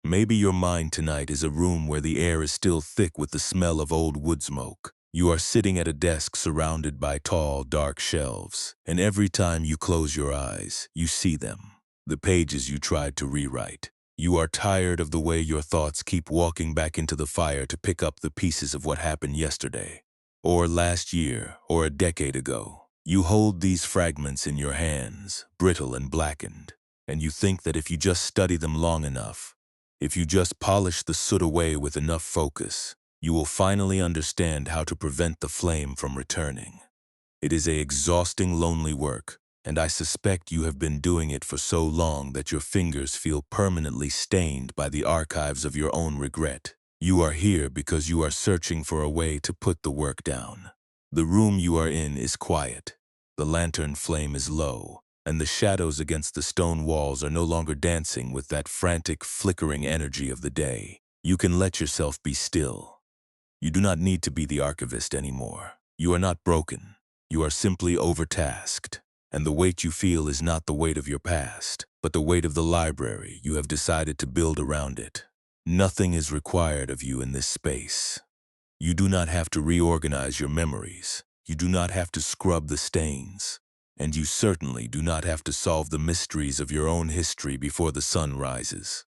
Maybe your mind tonight is a room where the air is still thick with the smell of old wood smoke. You are sitting at a desk surrounded by tall, dark shelves, and every time you close your eyes, you see them, the pages you tried to rewrite. You are tired of the way your thoughts keep walking back into the fire to pick up the pieces of what happened yesterday, or last year, or a decade ago. You hold these fragments in your hands, brittle and blackened, and you think that if you just study them long enough, if you just polish the soot away with enough focus, you will finally understand how to prevent the flame from returning. It is a exhausting, lonely work, and I suspect you have been doing it for so long that your fingers feel permanently stained by the archives of your own regret. You are here because you are searching for a way to put the work down. The room you are in is quiet. The lantern flame is low, and the shadows against the stone walls are no longer dancing with that frantic, flickering energy of the day. You can let yourself be still. You do not need to be the archivist anymore. You are not broken. You are simply overtasked. And the weight you feel is not the weight of your past, but the weight of the library you have decided to build around it. Nothing is required of you in this space. You do not have to reorganize your memories. You do not have to scrub the stains. And you certainly do not have to solve the mysteries of your own history before the sun rises.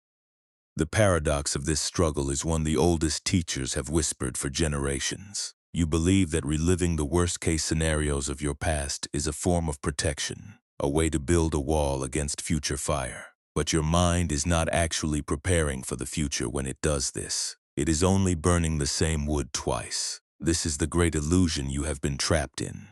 The paradox of this struggle is one the oldest teachers have whispered for generations. You believe that reliving the worst-case scenarios of your past is a form of protection, a way to build a wall against future fire. But your mind is not actually preparing for the future when it does this. It is only burning the same wood twice. This is the great illusion you have been trapped in.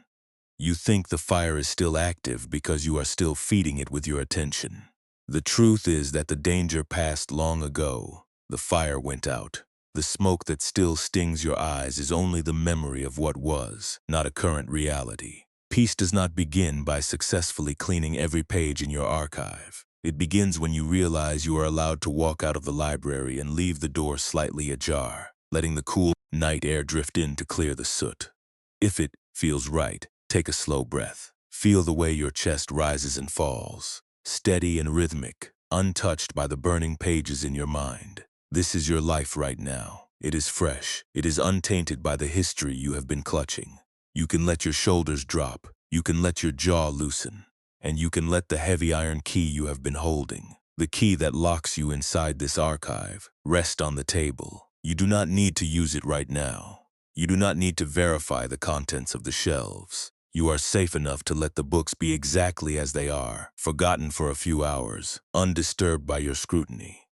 You think the fire is still active because you are still feeding it with your attention. The truth is that the danger passed long ago. The fire went out. The smoke that still stings your eyes is only the memory of what was, not a current reality. Peace does not begin by successfully cleaning every page in your archive. It begins when you realize you are allowed to walk out of the library and leave the door slightly ajar, letting the cool night air drift in to clear the soot. If it feels right, take a slow breath. Feel the way your chest rises and falls, steady and rhythmic, untouched by the burning pages in your mind. This is your life right now. It is fresh. It is untainted by the history you have been clutching. You can let your shoulders drop. You can let your jaw loosen. And you can let the heavy iron key you have been holding, the key that locks you inside this archive, rest on the table. You do not need to use it right now. You do not need to verify the contents of the shelves. You are safe enough to let the books be exactly as they are, forgotten for a few hours, undisturbed by your scrutiny.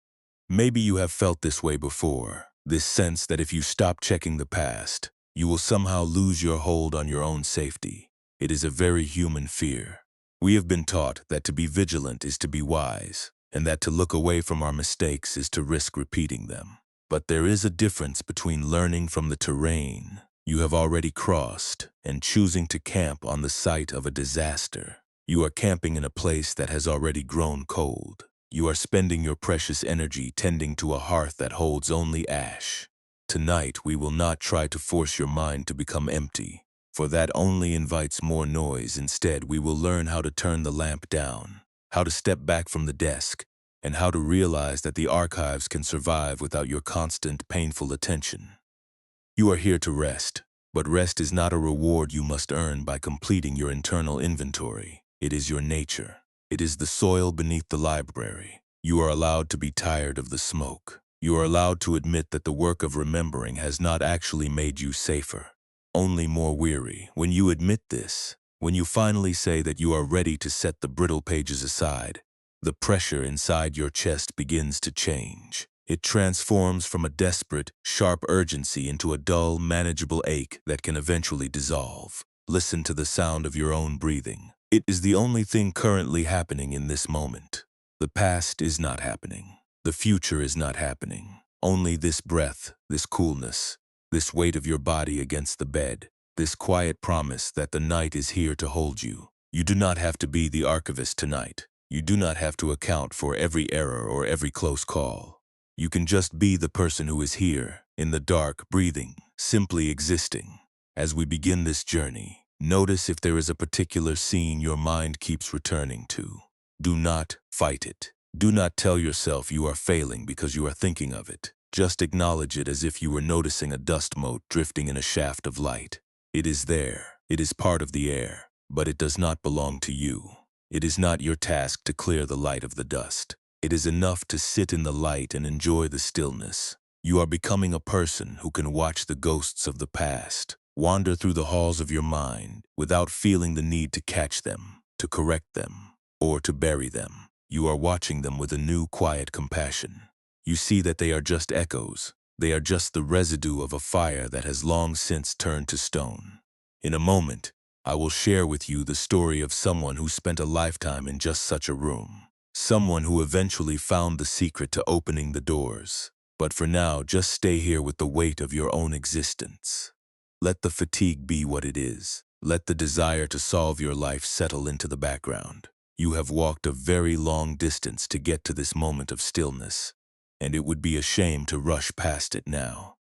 Maybe you have felt this way before, this sense that if you stop checking the past, you will somehow lose your hold on your own safety. It is a very human fear. We have been taught that to be vigilant is to be wise, and that to look away from our mistakes is to risk repeating them. But there is a difference between learning from the terrain you have already crossed and choosing to camp on the site of a disaster. You are camping in a place that has already grown cold. You are spending your precious energy tending to a hearth that holds only ash. Tonight, we will not try to force your mind to become empty, for that only invites more noise. Instead, we will learn how to turn the lamp down, how to step back from the desk, and how to realize that the archives can survive without your constant, painful attention. You are here to rest, but rest is not a reward you must earn by completing your internal inventory. It is your nature. It is the soil beneath the library. You are allowed to be tired of the smoke. You are allowed to admit that the work of remembering has not actually made you safer, only more weary. When you admit this, when you finally say that you are ready to set the brittle pages aside, the pressure inside your chest begins to change. It transforms from a desperate, sharp urgency into a dull, manageable ache that can eventually dissolve. Listen to the sound of your own breathing. It is the only thing currently happening in this moment. The past is not happening. The future is not happening. Only this breath, this coolness, this weight of your body against the bed, this quiet promise that the night is here to hold you. You do not have to be the archivist tonight. You do not have to account for every error or every close call. You can just be the person who is here, in the dark, breathing, simply existing. As we begin this journey, notice if there is a particular scene your mind keeps returning to. Do not fight it. Do not tell yourself you are failing because you are thinking of it. Just acknowledge it as if you were noticing a dust mote drifting in a shaft of light. It is there. It is part of the air, but it does not belong to you. It is not your task to clear the light of the dust. It is enough to sit in the light and enjoy the stillness. You are becoming a person who can watch the ghosts of the past wander through the halls of your mind without feeling the need to catch them, to correct them, or to bury them. You are watching them with a new quiet compassion. You see that they are just echoes. They are just the residue of a fire that has long since turned to stone. In a moment, I will share with you the story of someone who spent a lifetime in just such a room. Someone who eventually found the secret to opening the doors. But for now, just stay here with the weight of your own existence. Let the fatigue be what it is. Let the desire to solve your life settle into the background. You have walked a very long distance to get to this moment of stillness, and it would be a shame to rush past it now.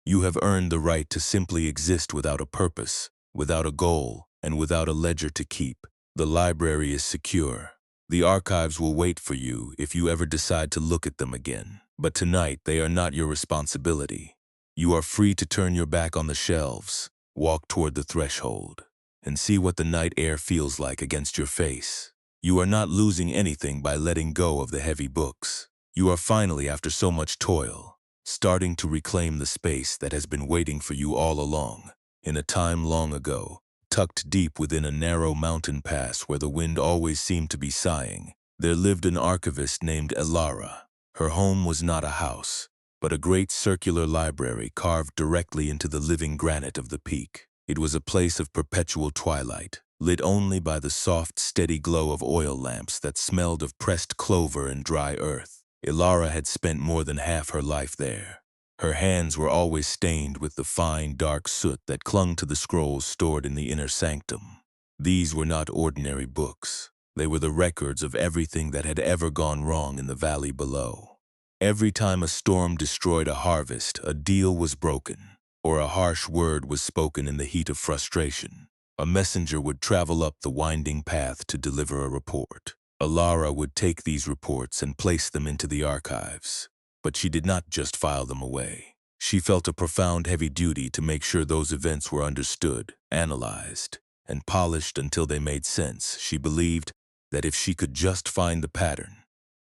You have earned the right to simply exist without a purpose, without a goal, and without a ledger to keep. The library is secure. The archives will wait for you if you ever decide to look at them again. But tonight, they are not your responsibility. You are free to turn your back on the shelves, walk toward the threshold, and see what the night air feels like against your face. You are not losing anything by letting go of the heavy books. You are finally, after so much toil, starting to reclaim the space that has been waiting for you all along. In a time long ago, tucked deep within a narrow mountain pass where the wind always seemed to be sighing, there lived an archivist named Elara. Her home was not a house, but a great circular library carved directly into the living granite of the peak. It was a place of perpetual twilight, lit only by the soft, steady glow of oil lamps that smelled of pressed clover and dry earth. Elara had spent more than half her life there. Her hands were always stained with the fine, dark soot that clung to the scrolls stored in the inner sanctum. These were not ordinary books. They were the records of everything that had ever gone wrong in the valley below. Every time a storm destroyed a harvest, a deal was broken, or a harsh word was spoken in the heat of frustration, a messenger would travel up the winding path to deliver a report. Elara would take these reports and place them into the archives. But she did not just file them away. She felt a profound, heavy duty to make sure those events were understood, analyzed, and polished until they made sense. She believed that if she could just find the pattern,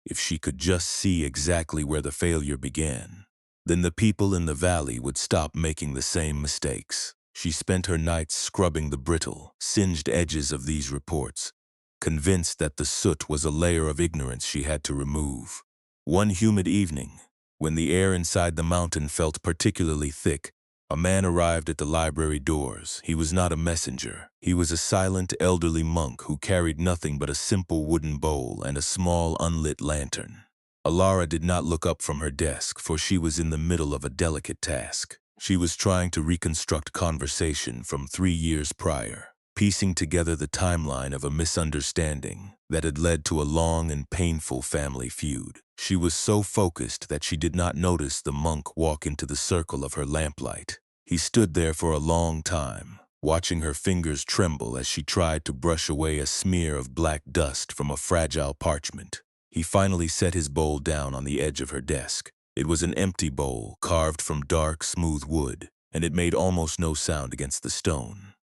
if she could just see exactly where the failure began, then the people in the valley would stop making the same mistakes. She spent her nights scrubbing the brittle, singed edges of these reports, convinced that the soot was a layer of ignorance she had to remove. One humid evening, when the air inside the mountain felt particularly thick, a man arrived at the library doors. He was not a messenger. He was a silent, elderly monk who carried nothing but a simple wooden bowl and a small, unlit lantern. Elara did not look up from her desk, for she was in the middle of a delicate task. She was trying to reconstruct conversation from 3 years prior, piecing together the timeline of a misunderstanding that had led to a long and painful family feud. She was so focused that she did not notice the monk walk into the circle of her lamplight. He stood there for a long time, watching her fingers tremble as she tried to brush away a smear of black dust from a fragile parchment. He finally set his bowl down on the edge of her desk. It was an empty bowl carved from dark, smooth wood, and it made almost no sound against the stone.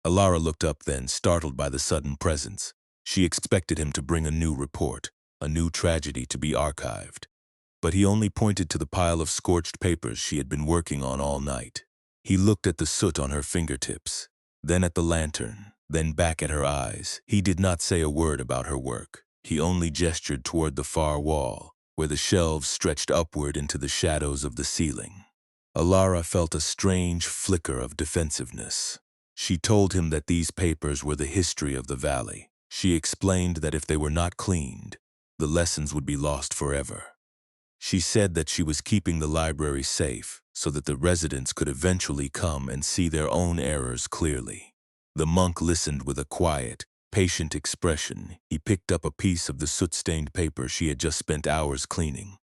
Elara looked up then, startled by the sudden presence. She expected him to bring a new report, a new tragedy to be archived. But he only pointed to the pile of scorched papers she had been working on all night. He looked at the soot on her fingertips, then at the lantern, then back at her eyes. He did not say a word about her work. He only gestured toward the far wall, where the shelves stretched upward into the shadows of the ceiling. Elara felt a strange flicker of defensiveness. She told him that these papers were the history of the valley. She explained that if they were not cleaned, the lessons would be lost forever. She said that she was keeping the library safe so that the residents could eventually come and see their own errors clearly. The monk listened with a quiet, patient expression. He picked up a piece of the soot-stained paper she had just spent hours cleaning,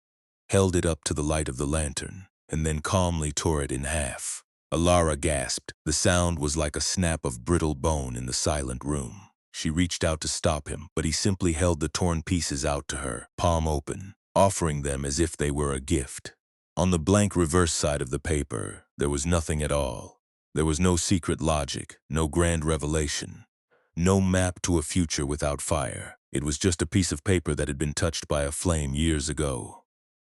held it up to the light of the lantern, and then calmly tore it in half. Elara gasped. The sound was like a snap of brittle bone in the silent room. She reached out to stop him, but he simply held the torn pieces out to her, palm open, offering them as if they were a gift. On the blank reverse side of the paper, there was nothing at all. There was no secret logic, no grand revelation, no map to a future without fire. It was just a piece of paper that had been touched by a flame years ago.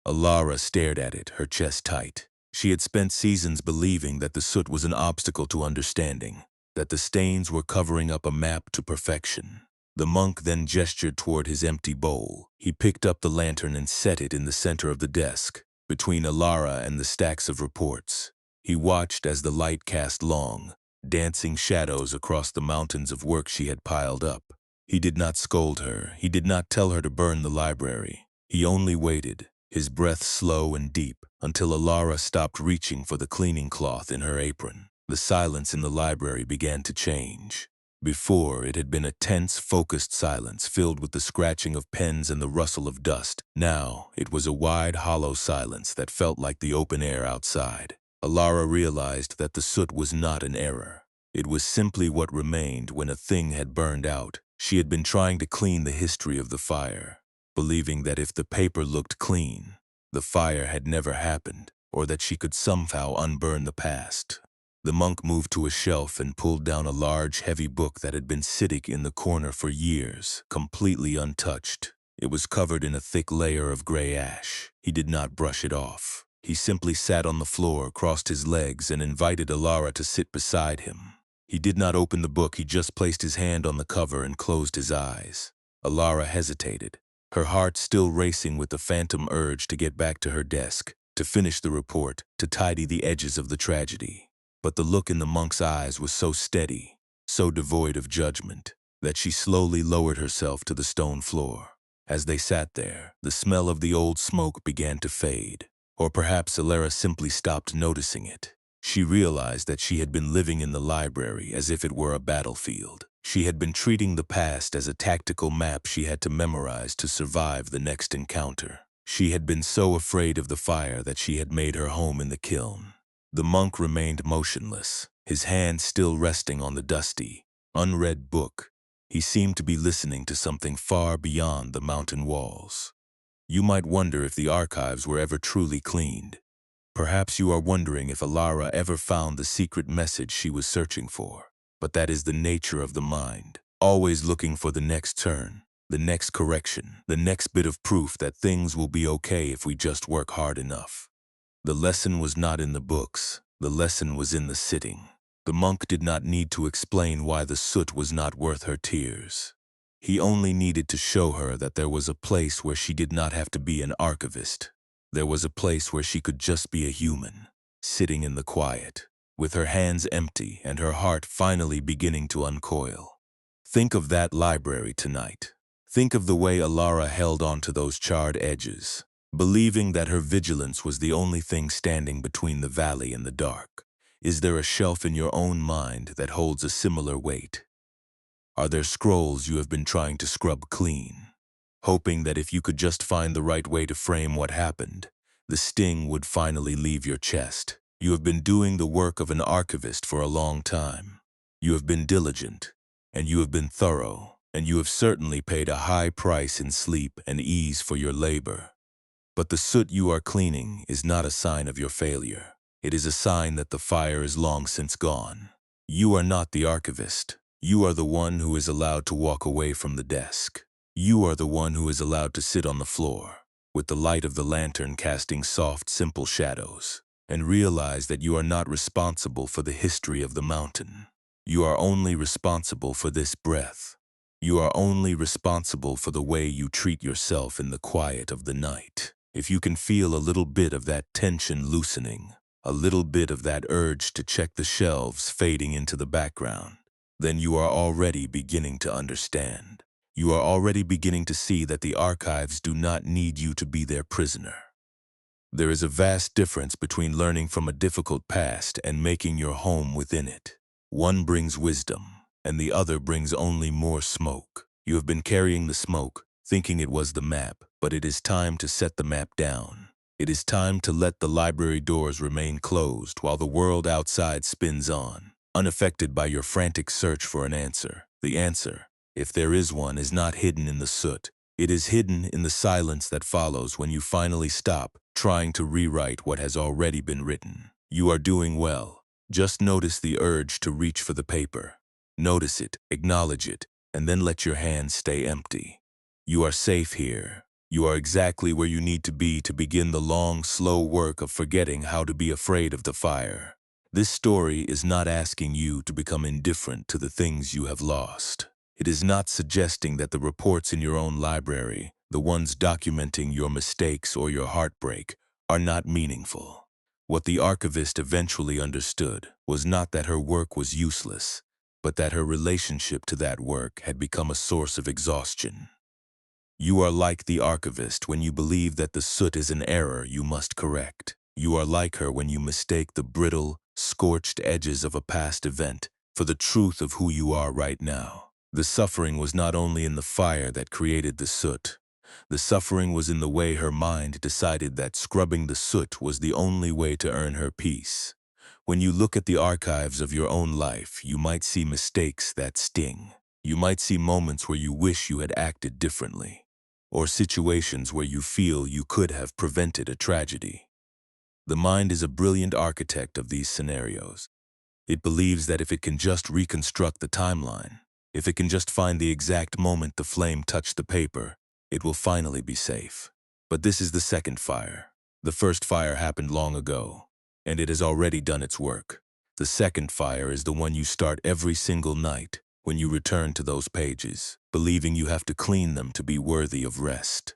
Alara stared at it, her chest tight. She had spent seasons believing that the soot was an obstacle to understanding, that the stains were covering up a map to perfection. The monk then gestured toward his empty bowl. He picked up the lantern and set it in the center of the desk, between Alara and the stacks of reports. He watched as the light cast long, dancing shadows across the mountains of work she had piled up. He did not scold her. He did not tell her to burn the library. He only waited, his breath slow and deep, until Alara stopped reaching for the cleaning cloth in her apron. The silence in the library began to change. Before, it had been a tense, focused silence filled with the scratching of pens and the rustle of dust. Now, it was a wide, hollow silence that felt like the open air outside. Alara realized that the soot was not an error. It was simply what remained when a thing had burned out. She had been trying to clean the history of the fire, believing that if the paper looked clean, the fire had never happened, or that she could somehow unburn the past. The monk moved to a shelf and pulled down a large, heavy book that had been sitting in the corner for years, completely untouched. It was covered in a thick layer of gray ash. He did not brush it off. He simply sat on the floor, crossed his legs, and invited Alara to sit beside him. He did not open the book. He just placed his hand on the cover and closed his eyes. Alara hesitated, her heart still racing with the phantom urge to get back to her desk, to finish the report, to tidy the edges of the tragedy. But the look in the monk's eyes was so steady, so devoid of judgment, that she slowly lowered herself to the stone floor. As they sat there, the smell of the old smoke began to fade. Or perhaps Alara simply stopped noticing it. She realized that she had been living in the library as if it were a battlefield. She had been treating the past as a tactical map she had to memorize to survive the next encounter. She had been so afraid of the fire that she had made her home in the kiln. The monk remained motionless, his hand still resting on the dusty, unread book. He seemed to be listening to something far beyond the mountain walls. You might wonder if the archives were ever truly cleaned. Perhaps you are wondering if Alara ever found the secret message she was searching for. But that is the nature of the mind, always looking for the next turn, the next correction, the next bit of proof that things will be okay if we just work hard enough. The lesson was not in the books. The lesson was in the sitting. The monk did not need to explain why the soot was not worth her tears. He only needed to show her that there was a place where she did not have to be an archivist. There was a place where she could just be a human, sitting in the quiet, with her hands empty and her heart finally beginning to uncoil. Think of that library tonight. Think of the way Alara held onto those charred edges, believing that her vigilance was the only thing standing between the valley and the dark. Is there a shelf in your own mind that holds a similar weight? Are there scrolls you have been trying to scrub clean, hoping that if you could just find the right way to frame what happened, the sting would finally leave your chest? You have been doing the work of an archivist for a long time. You have been diligent, and you have been thorough, and you have certainly paid a high price in sleep and ease for your labor. But the soot you are cleaning is not a sign of your failure. It is a sign that the fire is long since gone. You are not the archivist. You are the one who is allowed to walk away from the desk. You are the one who is allowed to sit on the floor, with the light of the lantern casting soft, simple shadows, and realize that you are not responsible for the history of the mountain. You are only responsible for this breath. You are only responsible for the way you treat yourself in the quiet of the night. If you can feel a little bit of that tension loosening, a little bit of that urge to check the shelves fading into the background, then you are already beginning to understand. You are already beginning to see that the archives do not need you to be their prisoner. There is a vast difference between learning from a difficult past and making your home within it. One brings wisdom, and the other brings only more smoke. You have been carrying the smoke, thinking it was the map, but it is time to set the map down. It is time to let the library doors remain closed while the world outside spins on, unaffected by your frantic search for an answer. The answer if there is one, is not hidden in the soot. It is hidden in the silence that follows when you finally stop trying to rewrite what has already been written. You are doing well. Just notice the urge to reach for the paper. Notice it, acknowledge it, and then let your hands stay empty. You are safe here. You are exactly where you need to be to begin the long, slow work of forgetting how to be afraid of the fire. This story is not asking you to become indifferent to the things you have lost. It is not suggesting that the reports in your own library, the ones documenting your mistakes or your heartbreak, are not meaningful. What the archivist eventually understood was not that her work was useless, but that her relationship to that work had become a source of exhaustion. You are like the archivist when you believe that the soot is an error you must correct. You are like her when you mistake the brittle, scorched edges of a past event for the truth of who you are right now. The suffering was not only in the fire that created the soot. The suffering was in the way her mind decided that scrubbing the soot was the only way to earn her peace. When you look at the archives of your own life, you might see mistakes that sting. You might see moments where you wish you had acted differently, or situations where you feel you could have prevented a tragedy. The mind is a brilliant architect of these scenarios. It believes that if it can just reconstruct the timeline, if it can just find the exact moment the flame touched the paper, it will finally be safe. But this is the second fire. The first fire happened long ago, and it has already done its work. The second fire is the one you start every single night when you return to those pages, believing you have to clean them to be worthy of rest.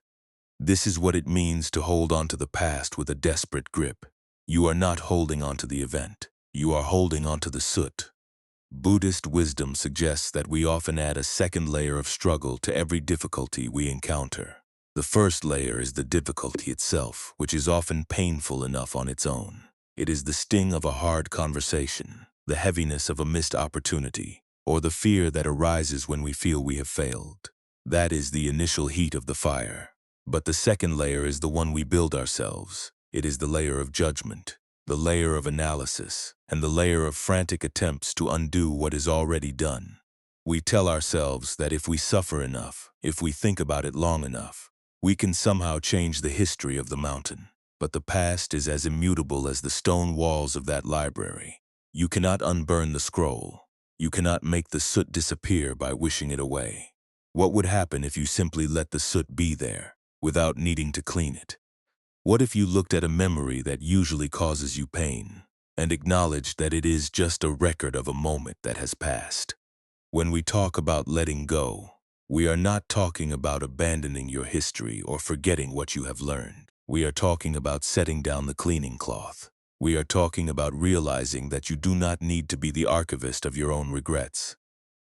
This is what it means to hold on to the past with a desperate grip. You are not holding on to the event. You are holding on to the soot. Buddhist wisdom suggests that we often add a second layer of struggle to every difficulty we encounter. The first layer is the difficulty itself, which is often painful enough on its own. It is the sting of a hard conversation, the heaviness of a missed opportunity, or the fear that arises when we feel we have failed. That is the initial heat of the fire. But the second layer is the one we build ourselves. It is the layer of judgment, the layer of analysis, and the layer of frantic attempts to undo what is already done. We tell ourselves that if we suffer enough, if we think about it long enough, we can somehow change the history of the mountain. But the past is as immutable as the stone walls of that library. You cannot unburn the scroll. You cannot make the soot disappear by wishing it away. What would happen if you simply let the soot be there, without needing to clean it? What if you looked at a memory that usually causes you pain, and acknowledged that it is just a record of a moment that has passed? When we talk about letting go, we are not talking about abandoning your history or forgetting what you have learned. We are talking about setting down the cleaning cloth. We are talking about realizing that you do not need to be the archivist of your own regrets.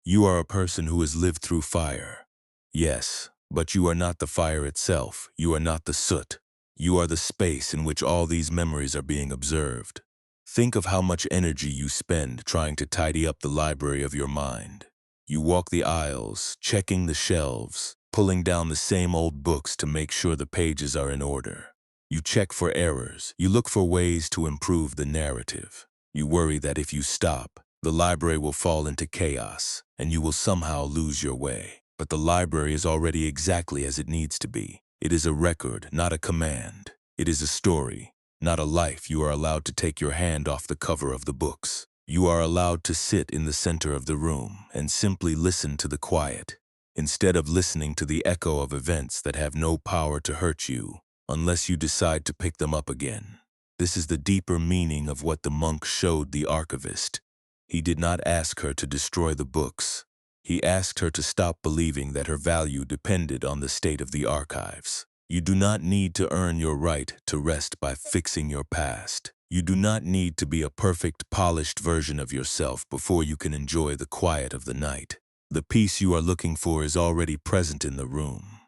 You are a person who has lived through fire. Yes, but you are not the fire itself. You are not the soot. You are the space in which all these memories are being observed. Think of how much energy you spend trying to tidy up the library of your mind. You walk the aisles, checking the shelves, pulling down the same old books to make sure the pages are in order. You check for errors. You look for ways to improve the narrative. You worry that if you stop, the library will fall into chaos, and you will somehow lose your way. But the library is already exactly as it needs to be. It is a record, not a command. It is a story, not a life. You are allowed to take your hand off the cover of the books. You are allowed to sit in the center of the room and simply listen to the quiet, instead of listening to the echo of events that have no power to hurt you, unless you decide to pick them up again. This is the deeper meaning of what the monk showed the archivist. He did not ask her to destroy the books. He asked her to stop believing that her value depended on the state of the archives. You do not need to earn your right to rest by fixing your past. You do not need to be a perfect, polished version of yourself before you can enjoy the quiet of the night. The peace you are looking for is already present in the room,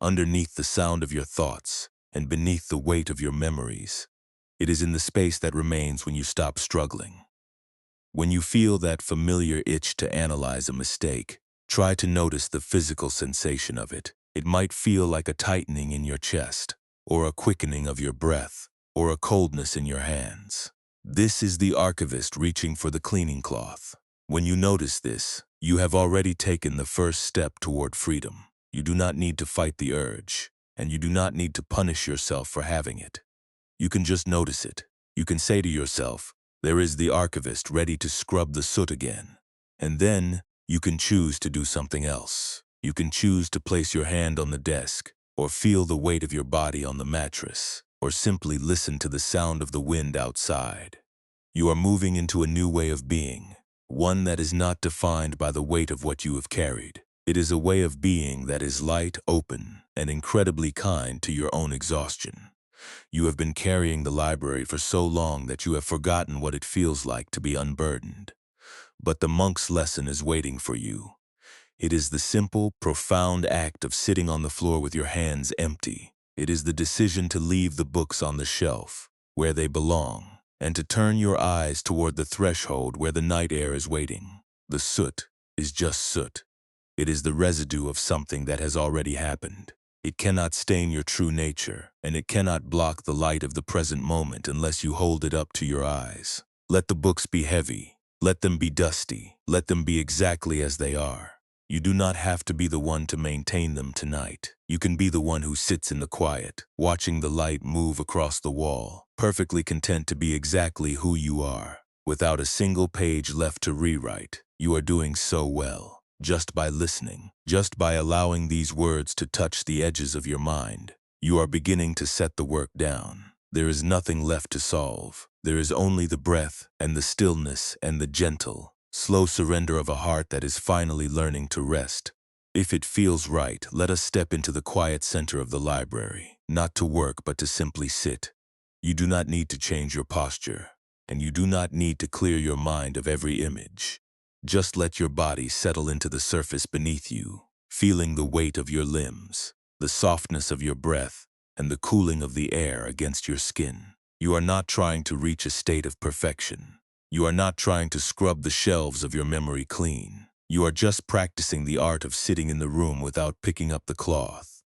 underneath the sound of your thoughts and beneath the weight of your memories. It is in the space that remains when you stop struggling. When you feel that familiar itch to analyze a mistake, try to notice the physical sensation of it. It might feel like a tightening in your chest, or a quickening of your breath, or a coldness in your hands. This is the archivist reaching for the cleaning cloth. When you notice this, you have already taken the first step toward freedom. You do not need to fight the urge, and you do not need to punish yourself for having it. You can just notice it. You can say to yourself, there is the archivist ready to scrub the soot again. And then you can choose to do something else. You can choose to place your hand on the desk, or feel the weight of your body on the mattress, or simply listen to the sound of the wind outside. You are moving into a new way of being, one that is not defined by the weight of what you have carried. It is a way of being that is light, open, and incredibly kind to your own exhaustion. You have been carrying the library for so long that you have forgotten what it feels like to be unburdened. But the monk's lesson is waiting for you. It is the simple, profound act of sitting on the floor with your hands empty. It is the decision to leave the books on the shelf, where they belong, and to turn your eyes toward the threshold where the night air is waiting. The soot is just soot. It is the residue of something that has already happened. It cannot stain your true nature, and it cannot block the light of the present moment unless you hold it up to your eyes. Let the books be heavy. Let them be dusty. Let them be exactly as they are. You do not have to be the one to maintain them tonight. You can be the one who sits in the quiet, watching the light move across the wall, perfectly content to be exactly who you are, without a single page left to rewrite. You are doing so well. Just by listening, just by allowing these words to touch the edges of your mind, you are beginning to set the work down. There is nothing left to solve. There is only the breath and the stillness and the gentle, slow surrender of a heart that is finally learning to rest. If it feels right, let us step into the quiet center of the library, not to work but to simply sit. You do not need to change your posture, and you do not need to clear your mind of every image. Just let your body settle into the surface beneath you, feeling the weight of your limbs, the softness of your breath, and the cooling of the air against your skin. You are not trying to reach a state of perfection. You are not trying to scrub the shelves of your memory clean. You are just practicing the art of sitting in the room without picking up the cloth.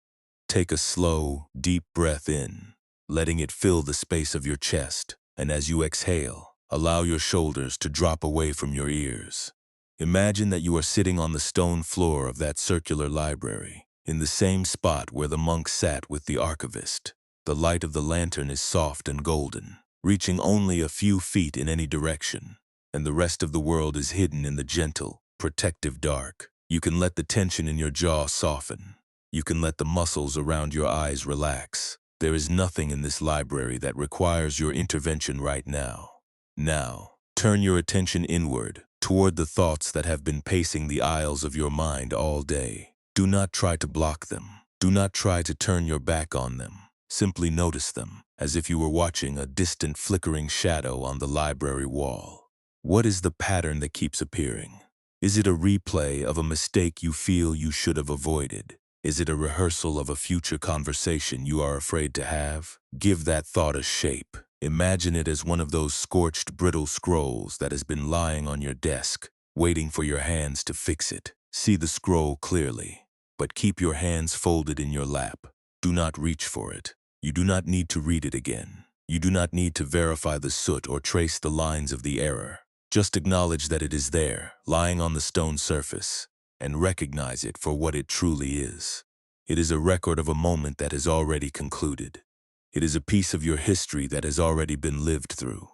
Take a slow, deep breath in, letting it fill the space of your chest, and as you exhale, allow your shoulders to drop away from your ears. Imagine that you are sitting on the stone floor of that circular library, in the same spot where the monk sat with the archivist. The light of the lantern is soft and golden, reaching only a few feet in any direction, and the rest of the world is hidden in the gentle, protective dark. You can let the tension in your jaw soften. You can let the muscles around your eyes relax. There is nothing in this library that requires your intervention right now. Now, turn your attention inward, toward the thoughts that have been pacing the aisles of your mind all day. Do not try to block them. Do not try to turn your back on them. Simply notice them, as if you were watching a distant flickering shadow on the library wall. What is the pattern that keeps appearing? Is it a replay of a mistake you feel you should have avoided? Is it a rehearsal of a future conversation you are afraid to have? Give that thought a shape. Imagine it as one of those scorched, brittle scrolls that has been lying on your desk, waiting for your hands to fix it. See the scroll clearly, but keep your hands folded in your lap. Do not reach for it. You do not need to read it again. You do not need to verify the soot or trace the lines of the error. Just acknowledge that it is there, lying on the stone surface, and recognize it for what it truly is. It is a record of a moment that has already concluded. It is a piece of your history that has already been lived through.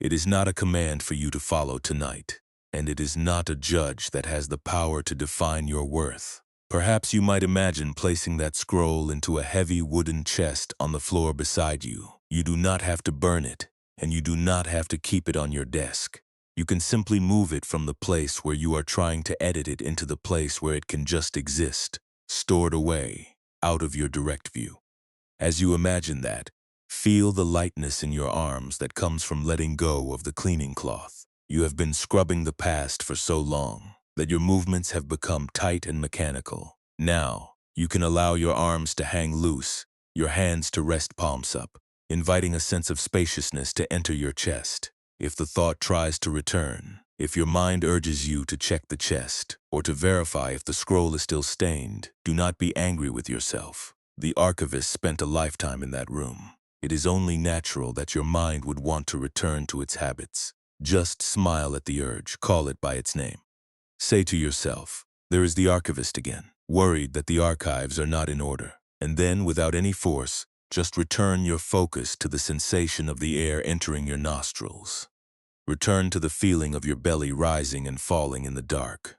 It is not a command for you to follow tonight, and it is not a judge that has the power to define your worth. Perhaps you might imagine placing that scroll into a heavy wooden chest on the floor beside you. You do not have to burn it, and you do not have to keep it on your desk. You can simply move it from the place where you are trying to edit it into the place where it can just exist, stored away, out of your direct view. As you imagine that, feel the lightness in your arms that comes from letting go of the cleaning cloth. You have been scrubbing the past for so long that your movements have become tight and mechanical. Now, you can allow your arms to hang loose, your hands to rest palms up, inviting a sense of spaciousness to enter your chest. If the thought tries to return, if your mind urges you to check the chest or to verify if the scroll is still stained, do not be angry with yourself. The archivist spent a lifetime in that room. It is only natural that your mind would want to return to its habits. Just smile at the urge, call it by its name. Say to yourself, there is the archivist again, worried that the archives are not in order. And then, without any force, just return your focus to the sensation of the air entering your nostrils. Return to the feeling of your belly rising and falling in the dark.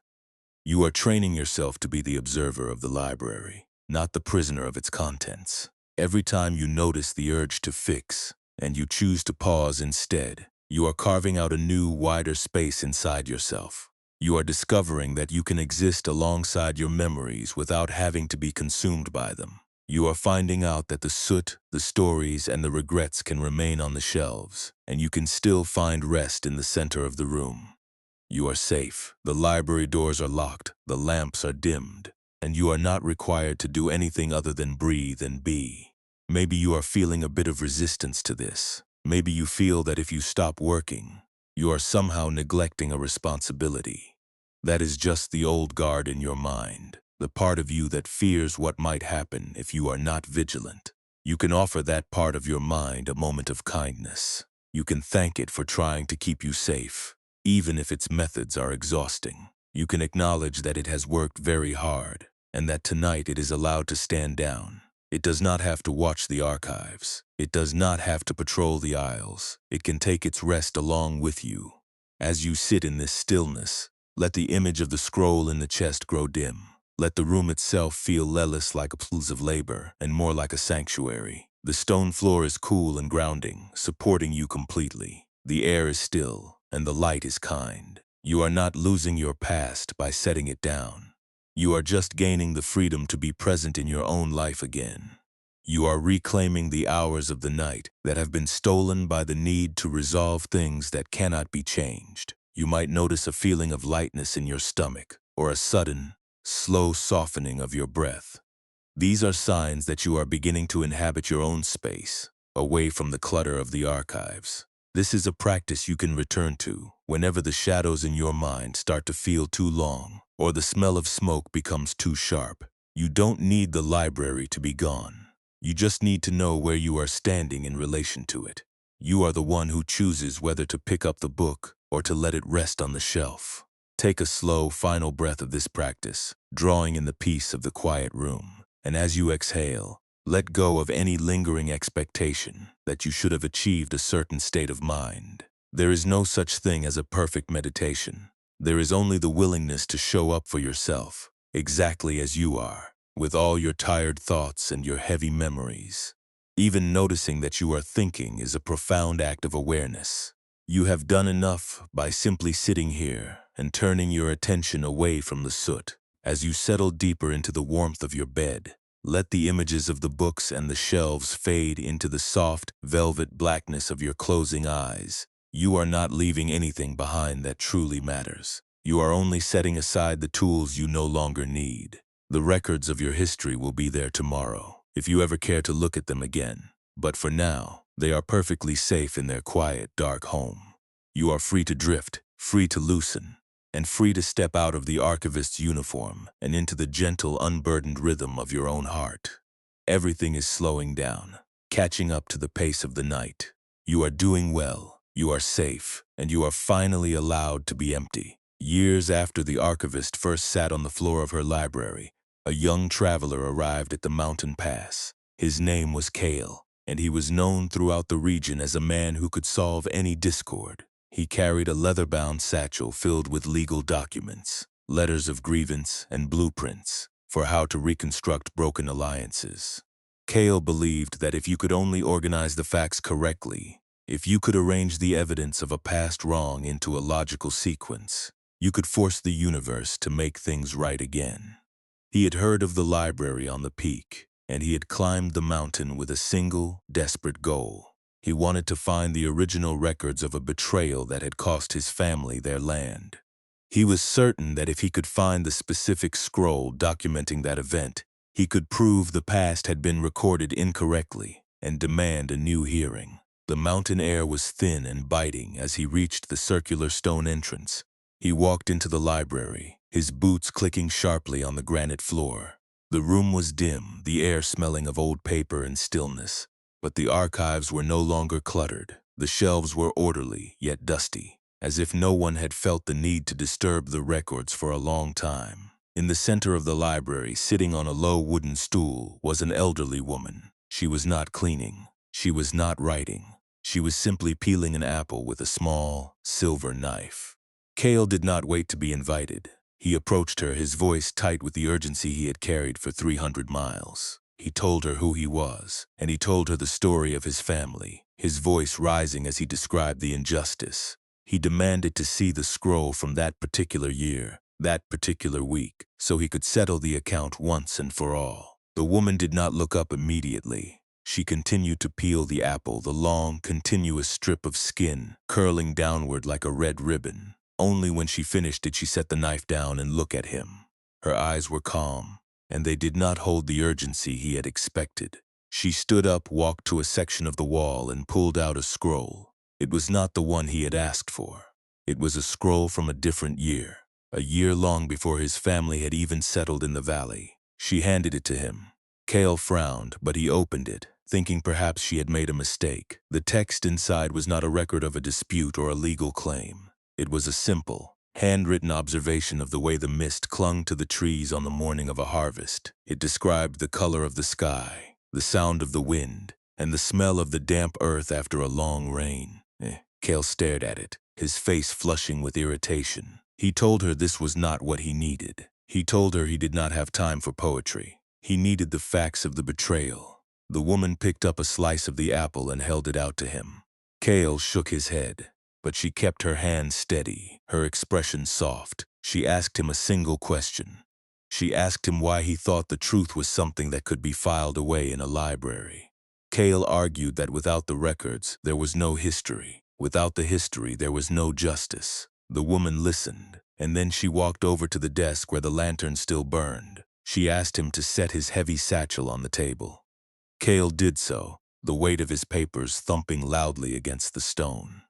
You are training yourself to be the observer of the library, not the prisoner of its contents. Every time you notice the urge to fix, and you choose to pause instead, you are carving out a new, wider space inside yourself. You are discovering that you can exist alongside your memories without having to be consumed by them. You are finding out that the soot, the stories, and the regrets can remain on the shelves, and you can still find rest in the center of the room. You are safe. The library doors are locked, the lamps are dimmed, and you are not required to do anything other than breathe and be. Maybe you are feeling a bit of resistance to this. Maybe you feel that if you stop working, you are somehow neglecting a responsibility. That is just the old guard in your mind, the part of you that fears what might happen if you are not vigilant. You can offer that part of your mind a moment of kindness. You can thank it for trying to keep you safe, even if its methods are exhausting. You can acknowledge that it has worked very hard, and that tonight it is allowed to stand down. It does not have to watch the archives. It does not have to patrol the aisles. It can take its rest along with you. As you sit in this stillness, let the image of the scroll in the chest grow dim. Let the room itself feel less like a place of labor and more like a sanctuary. The stone floor is cool and grounding, supporting you completely. The air is still, and the light is kind. You are not losing your past by setting it down. You are just gaining the freedom to be present in your own life again. You are reclaiming the hours of the night that have been stolen by the need to resolve things that cannot be changed. You might notice a feeling of lightness in your stomach, or a sudden, slow softening of your breath. These are signs that you are beginning to inhabit your own space, away from the clutter of the archives. This is a practice you can return to whenever the shadows in your mind start to feel too long or the smell of smoke becomes too sharp. You don't need the library to be gone. You just need to know where you are standing in relation to it. You are the one who chooses whether to pick up the book or to let it rest on the shelf. Take a slow, final breath of this practice, drawing in the peace of the quiet room. And as you exhale, let go of any lingering expectation that you should have achieved a certain state of mind. There is no such thing as a perfect meditation. There is only the willingness to show up for yourself, exactly as you are, with all your tired thoughts and your heavy memories. Even noticing that you are thinking is a profound act of awareness. You have done enough by simply sitting here and turning your attention away from the soot. As you settle deeper into the warmth of your bed, let the images of the books and the shelves fade into the soft, velvet blackness of your closing eyes. You are not leaving anything behind that truly matters. You are only setting aside the tools you no longer need. The records of your history will be there tomorrow, if you ever care to look at them again. But for now, they are perfectly safe in their quiet, dark home. You are free to drift, free to loosen, and free to step out of the archivist's uniform and into the gentle, unburdened rhythm of your own heart. Everything is slowing down, catching up to the pace of the night. You are doing well, you are safe, and you are finally allowed to be empty. Years after the archivist first sat on the floor of her library, a young traveler arrived at the mountain pass. His name was Kale, and he was known throughout the region as a man who could solve any discord. He carried a leather-bound satchel filled with legal documents, letters of grievance, and blueprints for how to reconstruct broken alliances. Kale believed that if you could only organize the facts correctly, if you could arrange the evidence of a past wrong into a logical sequence, you could force the universe to make things right again. He had heard of the library on the peak, and he had climbed the mountain with a single, desperate goal. He wanted to find the original records of a betrayal that had cost his family their land. He was certain that if he could find the specific scroll documenting that event, he could prove the past had been recorded incorrectly and demand a new hearing. The mountain air was thin and biting as he reached the circular stone entrance. He walked into the library, his boots clicking sharply on the granite floor. The room was dim, the air smelling of old paper and stillness. But the archives were no longer cluttered. The shelves were orderly, yet dusty. as if no one had felt the need to disturb the records for a long time. In the center of the library, sitting on a low wooden stool, was an elderly woman. She was not cleaning. She was not writing. She was simply peeling an apple with a small, silver knife. Cale did not wait to be invited. He approached her, his voice tight with the urgency he had carried for 300 miles. He told her who he was, and he told her the story of his family, his voice rising as he described the injustice. He demanded to see the scroll from that particular year, that particular week, so he could settle the account once and for all. The woman did not look up immediately. She continued to peel the apple, the long, continuous strip of skin curling downward like a red ribbon. Only when she finished did she set the knife down and look at him. Her eyes were calm, and they did not hold the urgency he had expected. She stood up, walked to a section of the wall, and pulled out a scroll. It was not the one he had asked for. It was a scroll from a different year, a year long before his family had even settled in the valley. She handed it to him. Cale frowned, but he opened it, thinking perhaps she had made a mistake. The text inside was not a record of a dispute or a legal claim. It was a simple, handwritten observation of the way the mist clung to the trees on the morning of a harvest. It described the color of the sky, the sound of the wind, and the smell of the damp earth after a long rain. Cale stared at it, his face flushing with irritation. He told her this was not what he needed. He told her he did not have time for poetry. He needed the facts of the betrayal. The woman picked up a slice of the apple and held it out to him. Cale shook his head, but she kept her hand steady, her expression soft. She asked him a single question. She asked him why he thought the truth was something that could be filed away in a library. Cale argued that without the records, there was no history. Without the history, there was no justice. The woman listened, and then she walked over to the desk where the lantern still burned. She asked him to set his heavy satchel on the table. Cale did so, the weight of his papers thumping loudly against the stone.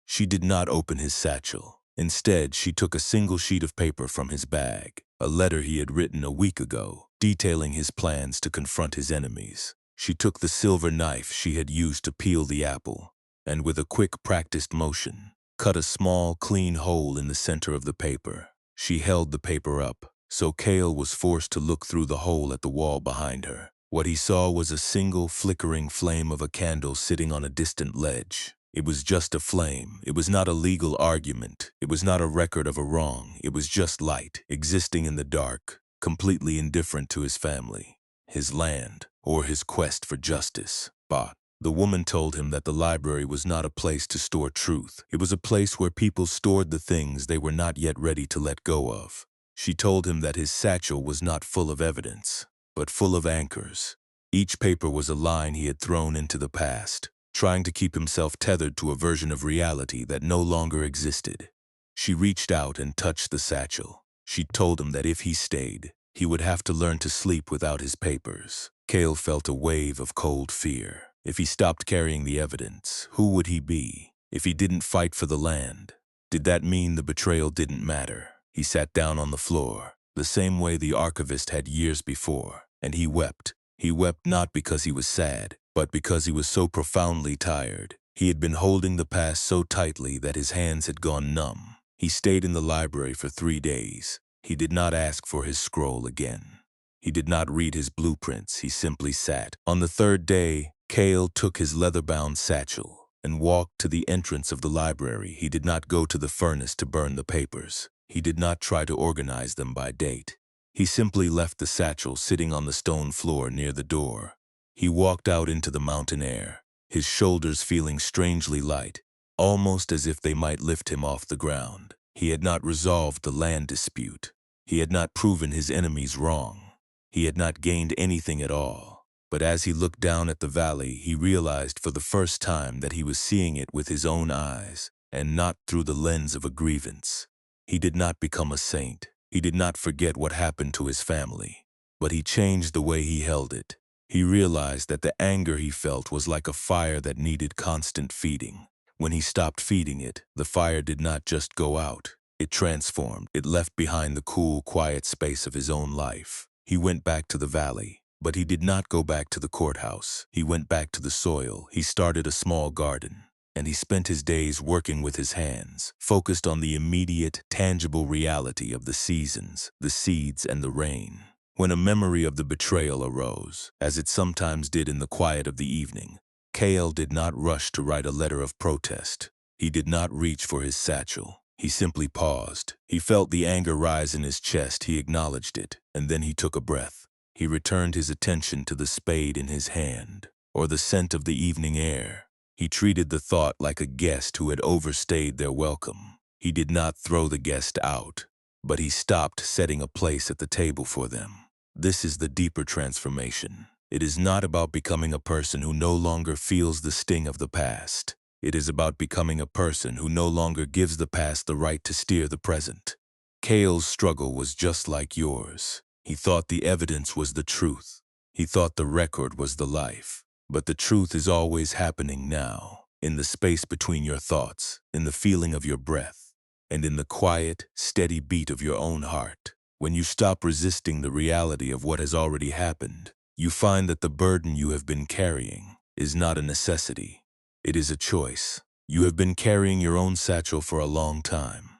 She did not open his satchel. Instead, she took a single sheet of paper from his bag, a letter he had written a week ago, detailing his plans to confront his enemies. She took the silver knife she had used to peel the apple, and with a quick, practiced motion, cut a small, clean hole in the center of the paper. She held the paper up, so Cale was forced to look through the hole at the wall behind her. What he saw was a single flickering flame of a candle sitting on a distant ledge. It was just a flame. It was not a legal argument. It was not a record of a wrong. It was just light, existing in the dark, completely indifferent to his family, his land, or his quest for justice. But the woman told him that the library was not a place to store truth. It was a place where people stored the things they were not yet ready to let go of. She told him that his satchel was not full of evidence, but full of anchors. Each paper was a line he had thrown into the past, trying to keep himself tethered to a version of reality that no longer existed. She reached out and touched the satchel. She told him that if he stayed, he would have to learn to sleep without his papers. Cale felt a wave of cold fear. If he stopped carrying the evidence, who would he be? If he didn't fight for the land, did that mean the betrayal didn't matter? He sat down on the floor, the same way the archivist had years before, and he wept. He wept not because he was sad, but because he was so profoundly tired. He had been holding the past so tightly that his hands had gone numb. He stayed in the library for 3 days. He did not ask for his scroll again. He did not read his blueprints. He simply sat. On the 3rd day, Cale took his leather-bound satchel and walked to the entrance of the library. He did not go to the furnace to burn the papers. He did not try to organize them by date. He simply left the satchel sitting on the stone floor near the door. He walked out into the mountain air, his shoulders feeling strangely light, almost as if they might lift him off the ground. He had not resolved the land dispute. He had not proven his enemies wrong. He had not gained anything at all. But as he looked down at the valley, he realized for the first time that he was seeing it with his own eyes, and not through the lens of a grievance. He did not become a saint. He did not forget what happened to his family, but he changed the way he held it. He realized that the anger he felt was like a fire that needed constant feeding. When he stopped feeding it, the fire did not just go out. It transformed. It left behind the cool, quiet space of his own life. He went back to the valley, but he did not go back to the courthouse. He went back to the soil. He started a small garden. and he spent his days working with his hands, focused on the immediate, tangible reality of the seasons, the seeds, and the rain. When a memory of the betrayal arose, as it sometimes did in the quiet of the evening, Kale did not rush to write a letter of protest. He did not reach for his satchel. He simply paused. He felt the anger rise in his chest. He acknowledged it, and then he took a breath. He returned his attention to the spade in his hand, or the scent of the evening air. He treated the thought like a guest who had overstayed their welcome. He did not throw the guest out, but he stopped setting a place at the table for them. This is the deeper transformation. It is not about becoming a person who no longer feels the sting of the past. It is about becoming a person who no longer gives the past the right to steer the present. Kale's struggle was just like yours. He thought the evidence was the truth. He thought the record was the life. But the truth is always happening now, in the space between your thoughts, in the feeling of your breath, and in the quiet, steady beat of your own heart. When you stop resisting the reality of what has already happened, you find that the burden you have been carrying is not a necessity. It is a choice. You have been carrying your own satchel for a long time.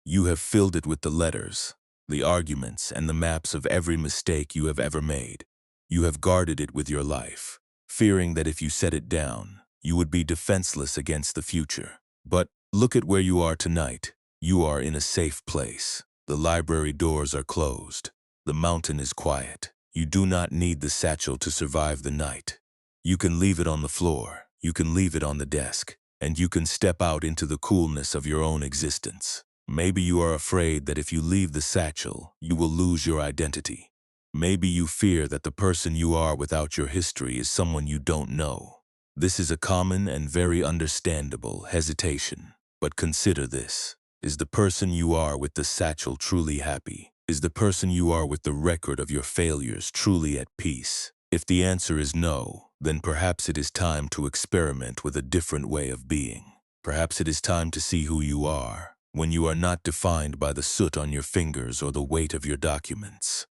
You have filled it with the letters, the arguments, and the maps of every mistake you have ever made. You have guarded it with your life, fearing that if you set it down, you would be defenseless against the future. But look at where you are tonight. You are in a safe place. The library doors are closed. The mountain is quiet. You do not need the satchel to survive the night. You can leave it on the floor. You can leave it on the desk. And you can step out into the coolness of your own existence. Maybe you are afraid that if you leave the satchel, you will lose your identity. Maybe you fear that the person you are without your history is someone you don't know. This is a common and very understandable hesitation. But consider this. Is the person you are with the satchel truly happy? Is the person you are with the record of your failures truly at peace? If the answer is no, then perhaps it is time to experiment with a different way of being. Perhaps it is time to see who you are, when you are not defined by the soot on your fingers or the weight of your documents.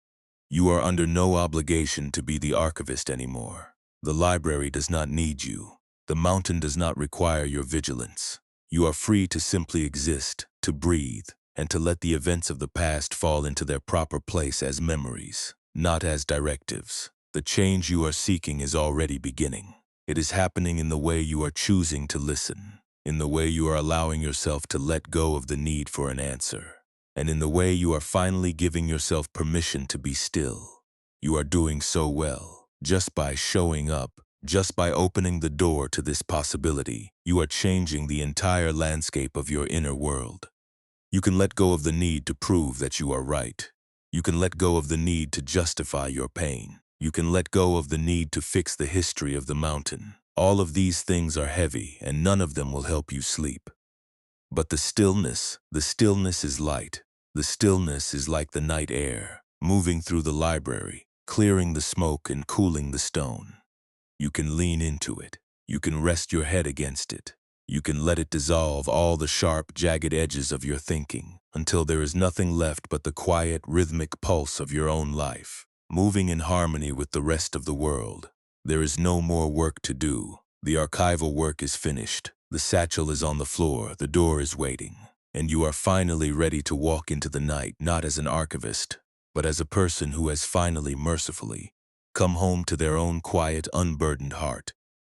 You are under no obligation to be the archivist anymore. The library does not need you. The mountain does not require your vigilance. You are free to simply exist, to breathe, and to let the events of the past fall into their proper place as memories, not as directives. The change you are seeking is already beginning. It is happening in the way you are choosing to listen, in the way you are allowing yourself to let go of the need for an answer, and in the way you are finally giving yourself permission to be still. You are doing so well. Just by showing up, just by opening the door to this possibility, you are changing the entire landscape of your inner world. You can let go of the need to prove that you are right. You can let go of the need to justify your pain. You can let go of the need to fix the history of the mountain. All of these things are heavy, and none of them will help you sleep. But the stillness is light. The stillness is like the night air, moving through the library, clearing the smoke and cooling the stone. You can lean into it. You can rest your head against it. You can let it dissolve all the sharp, jagged edges of your thinking until there is nothing left but the quiet, rhythmic pulse of your own life, moving in harmony with the rest of the world. There is no more work to do. The archival work is finished. The satchel is on the floor. The door is waiting. And you are finally ready to walk into the night, not as an archivist, but as a person who has finally, mercifully, come home to their own quiet, unburdened heart.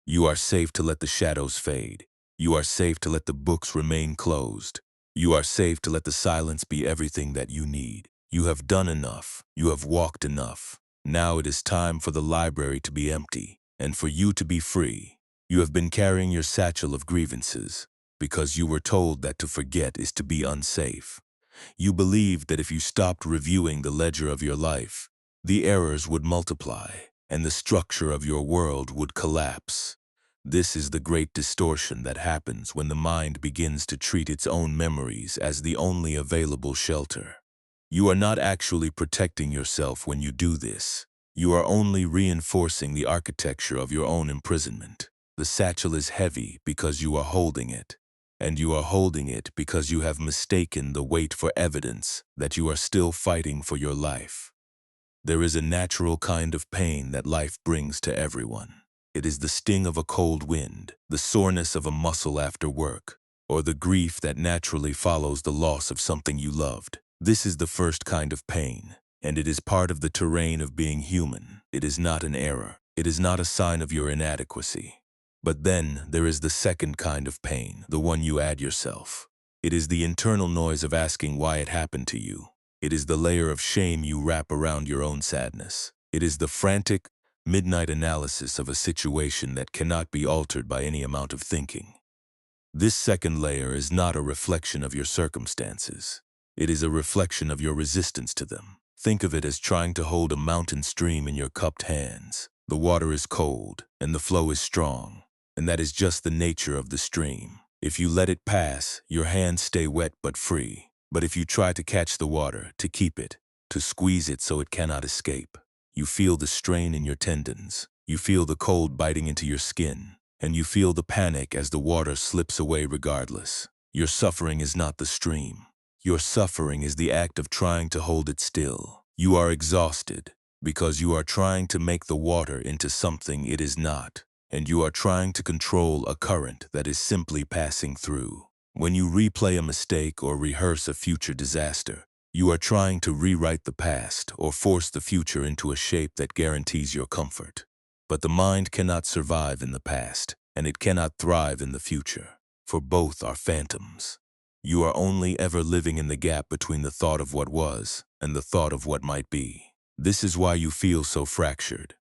You are safe to let the shadows fade. You are safe to let the books remain closed. You are safe to let the silence be everything that you need. You have done enough. You have walked enough. Now it is time for the library to be empty, and for you to be free. You have been carrying your satchel of grievances, because you were told that to forget is to be unsafe. You believed that if you stopped reviewing the ledger of your life, the errors would multiply, and the structure of your world would collapse. This is the great distortion that happens when the mind begins to treat its own memories as the only available shelter. You are not actually protecting yourself when you do this. You are only reinforcing the architecture of your own imprisonment. The satchel is heavy because you are holding it, and you are holding it because you have mistaken the weight for evidence that you are still fighting for your life. There is a natural kind of pain that life brings to everyone. It is the sting of a cold wind, the soreness of a muscle after work, or the grief that naturally follows the loss of something you loved. This is the first kind of pain, and it is part of the terrain of being human. It is not an error. It is not a sign of your inadequacy. But then there is the second kind of pain, the one you add yourself. It is the internal noise of asking why it happened to you. It is the layer of shame you wrap around your own sadness. It is the frantic, midnight analysis of a situation that cannot be altered by any amount of thinking. This second layer is not a reflection of your circumstances. It is a reflection of your resistance to them. Think of it as trying to hold a mountain stream in your cupped hands. The water is cold, and the flow is strong, and that is just the nature of the stream. If you let it pass, your hands stay wet but free. But if you try to catch the water, to keep it, to squeeze it so it cannot escape, you feel the strain in your tendons. You feel the cold biting into your skin, and you feel the panic as the water slips away regardless. Your suffering is not the stream. Your suffering is the act of trying to hold it still. You are exhausted because you are trying to make the water into something it is not, and you are trying to control a current that is simply passing through. When you replay a mistake or rehearse a future disaster, you are trying to rewrite the past or force the future into a shape that guarantees your comfort. But the mind cannot survive in the past, and it cannot thrive in the future, for both are phantoms. You are only ever living in the gap between the thought of what was and the thought of what might be. This is why you feel so fractured.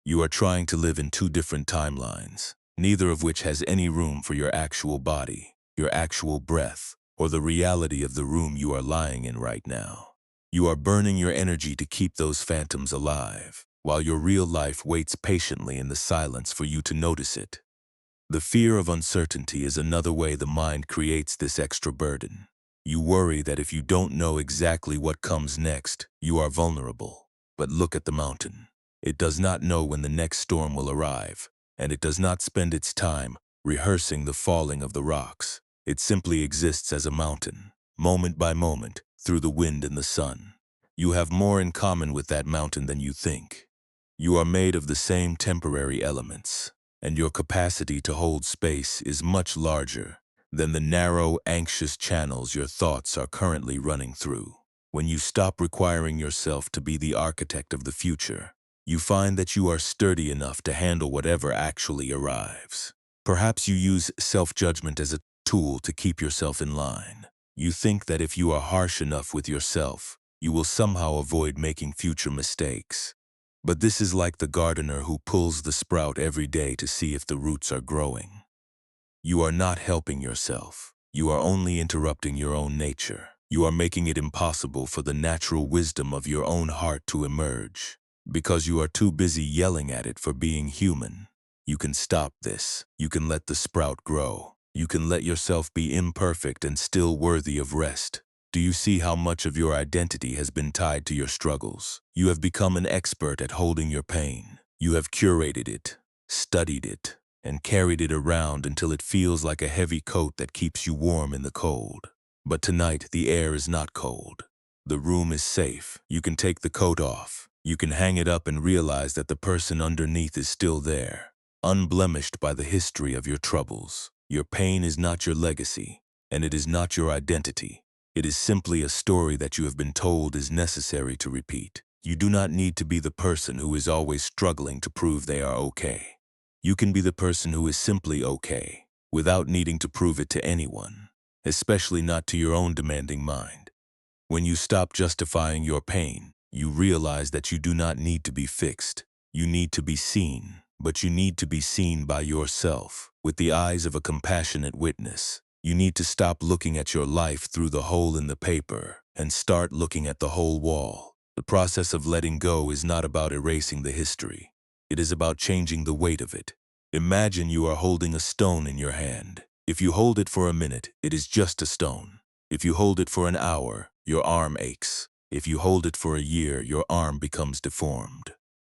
You are trying to live in two different timelines, neither of which has any room for your actual body, your actual breath, or the reality of the room you are lying in right now. You are burning your energy to keep those phantoms alive, while your real life waits patiently in the silence for you to notice it. The fear of uncertainty is another way the mind creates this extra burden. You worry that if you don't know exactly what comes next, you are vulnerable. But look at the mountain. It does not know when the next storm will arrive, and it does not spend its time rehearsing the falling of the rocks. It simply exists as a mountain, moment by moment, through the wind and the sun. You have more in common with that mountain than you think. You are made of the same temporary elements, and your capacity to hold space is much larger than the narrow, anxious channels your thoughts are currently running through. When you stop requiring yourself to be the architect of the future, you find that you are sturdy enough to handle whatever actually arrives. Perhaps you use self-judgment as a tool to keep yourself in line. You think that if you are harsh enough with yourself, you will somehow avoid making future mistakes. But this is like the gardener who pulls the sprout every day to see if the roots are growing. You are not helping yourself. You are only interrupting your own nature. You are making it impossible for the natural wisdom of your own heart to emerge, because you are too busy yelling at it for being human. You can stop this. You can let the sprout grow. You can let yourself be imperfect and still worthy of rest. Do you see how much of your identity has been tied to your struggles? You have become an expert at holding your pain. You have curated it, studied it, and carried it around until it feels like a heavy coat that keeps you warm in the cold. But tonight, the air is not cold. The room is safe. You can take the coat off. You can hang it up and realize that the person underneath is still there, unblemished by the history of your troubles. Your pain is not your legacy, and it is not your identity. It is simply a story that you have been told is necessary to repeat. You do not need to be the person who is always struggling to prove they are okay. You can be the person who is simply okay, without needing to prove it to anyone, especially not to your own demanding mind. When you stop justifying your pain, you realize that you do not need to be fixed. You need to be seen, but you need to be seen by yourself, with the eyes of a compassionate witness. You need to stop looking at your life through the hole in the paper and start looking at the whole wall. The process of letting go is not about erasing the history. It is about changing the weight of it. Imagine you are holding a stone in your hand. If you hold it for a minute, it is just a stone. If you hold it for an hour, your arm aches. If you hold it for a year, your arm becomes deformed.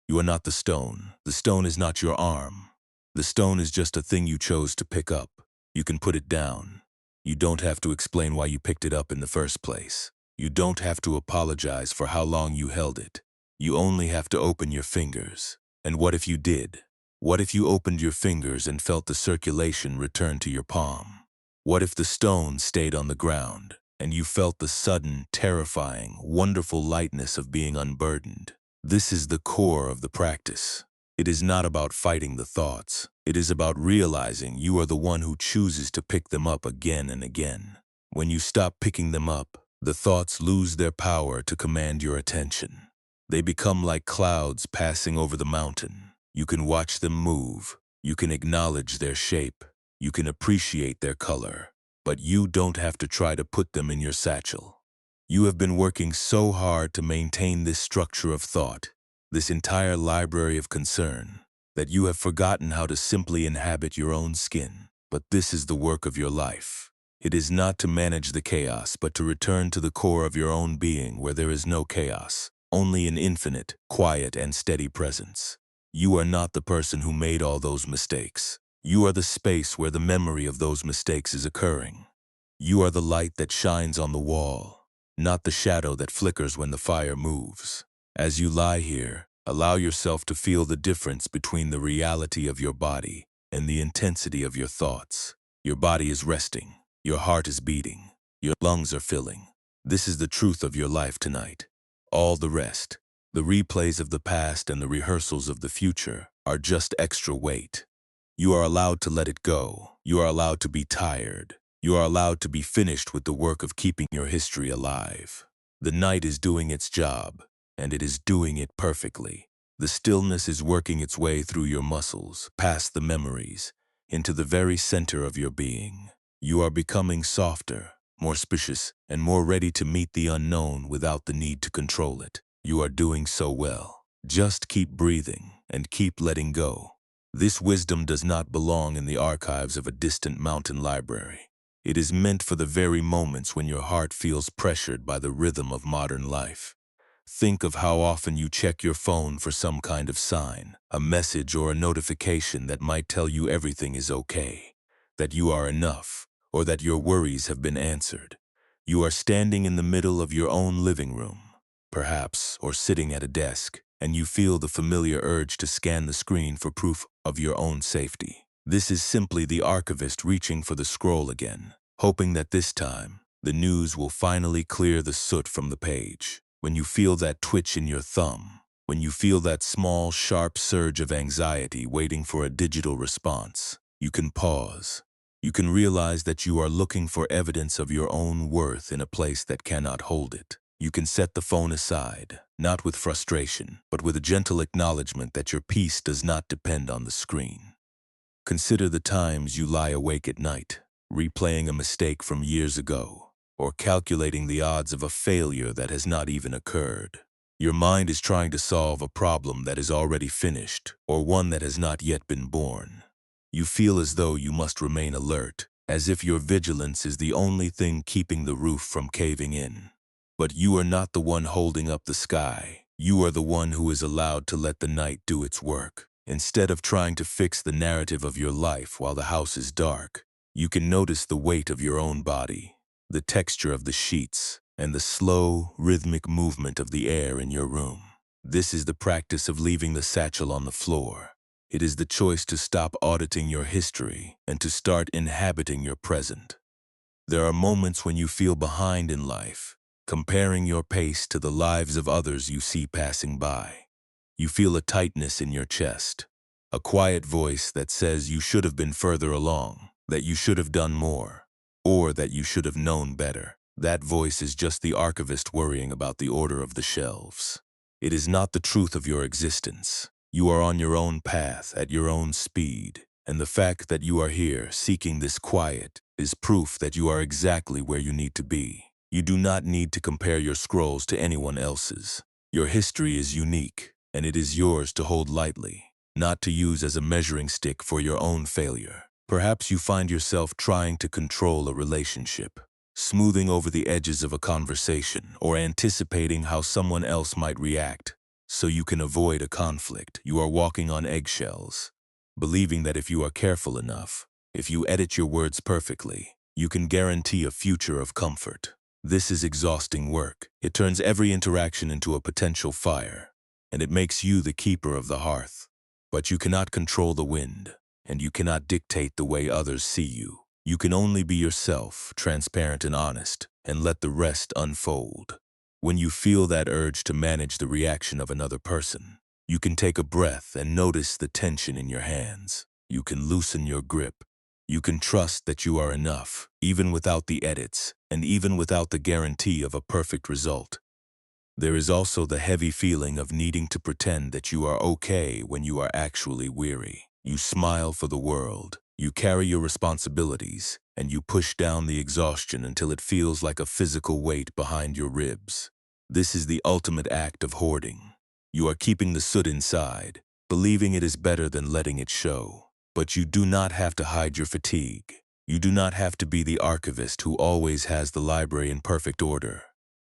You are not the stone. The stone is not your arm. The stone is just a thing you chose to pick up. You can put it down. You don't have to explain why you picked it up in the first place. You don't have to apologize for how long you held it. You only have to open your fingers. And what if you did? What if you opened your fingers and felt the circulation return to your palm? What if the stone stayed on the ground and you felt the sudden, terrifying, wonderful lightness of being unburdened? This is the core of the practice. It is not about fighting the thoughts. It is about realizing you are the one who chooses to pick them up again and again. When you stop picking them up, the thoughts lose their power to command your attention. They become like clouds passing over the mountain. You can watch them move. You can acknowledge their shape. You can appreciate their color. But you don't have to try to put them in your satchel. You have been working so hard to maintain this structure of thought, this entire library of concern, that you have forgotten how to simply inhabit your own skin. But this is the work of your life. It is not to manage the chaos, but to return to the core of your own being where there is no chaos, only an infinite, quiet, and steady presence. You are not the person who made all those mistakes. You are the space where the memory of those mistakes is occurring. You are the light that shines on the wall, not the shadow that flickers when the fire moves. As you lie here, allow yourself to feel the difference between the reality of your body and the intensity of your thoughts. Your body is resting. Your heart is beating. Your lungs are filling. This is the truth of your life tonight. All the rest, the replays of the past and the rehearsals of the future, are just extra weight. You are allowed to let it go. You are allowed to be tired. You are allowed to be finished with the work of keeping your history alive. The night is doing its job, and it is doing it perfectly. The stillness is working its way through your muscles, past the memories, into the very center of your being. You are becoming softer, more spacious, and more ready to meet the unknown without the need to control it. You are doing so well. Just keep breathing and keep letting go. This wisdom does not belong in the archives of a distant mountain library. It is meant for the very moments when your heart feels pressured by the rhythm of modern life. Think of how often you check your phone for some kind of sign, a message or a notification that might tell you everything is okay, that you are enough, or that your worries have been answered. You are standing in the middle of your own living room, perhaps, or sitting at a desk, and you feel the familiar urge to scan the screen for proof of your own safety. This is simply the archivist reaching for the scroll again, hoping that this time, the news will finally clear the soot from the page. When you feel that twitch in your thumb, when you feel that small, sharp surge of anxiety waiting for a digital response, you can pause. You can realize that you are looking for evidence of your own worth in a place that cannot hold it. You can set the phone aside, not with frustration, but with a gentle acknowledgement that your peace does not depend on the screen. Consider the times you lie awake at night, replaying a mistake from years ago, or calculating the odds of a failure that has not even occurred. Your mind is trying to solve a problem that is already finished, or one that has not yet been born. You feel as though you must remain alert, as if your vigilance is the only thing keeping the roof from caving in. But you are not the one holding up the sky. You are the one who is allowed to let the night do its work. Instead of trying to fix the narrative of your life while the house is dark, you can notice the weight of your own body, the texture of the sheets, and the slow, rhythmic movement of the air in your room. This is the practice of leaving the satchel on the floor. It is the choice to stop auditing your history and to start inhabiting your present. There are moments when you feel behind in life, comparing your pace to the lives of others you see passing by. You feel a tightness in your chest, a quiet voice that says you should have been further along, that you should have done more, or that you should have known better. That voice is just the archivist worrying about the order of the shelves. It is not the truth of your existence. You are on your own path, at your own speed, and the fact that you are here, seeking this quiet, is proof that you are exactly where you need to be. You do not need to compare your scrolls to anyone else's. Your history is unique, and it is yours to hold lightly, not to use as a measuring stick for your own failure. Perhaps you find yourself trying to control a relationship, smoothing over the edges of a conversation, or anticipating how someone else might react so you can avoid a conflict. You are walking on eggshells, believing that if you are careful enough, if you edit your words perfectly, you can guarantee a future of comfort. This is exhausting work. It turns every interaction into a potential fire, and it makes you the keeper of the hearth. But you cannot control the wind, and you cannot dictate the way others see you. You can only be yourself, transparent and honest, and let the rest unfold. When you feel that urge to manage the reaction of another person, you can take a breath and notice the tension in your hands. You can loosen your grip. You can trust that you are enough, even without the edits, and even without the guarantee of a perfect result. There is also the heavy feeling of needing to pretend that you are okay when you are actually weary. You smile for the world, you carry your responsibilities, and you push down the exhaustion until it feels like a physical weight behind your ribs. This is the ultimate act of hoarding. You are keeping the soot inside, believing it is better than letting it show. But you do not have to hide your fatigue. You do not have to be the archivist who always has the library in perfect order.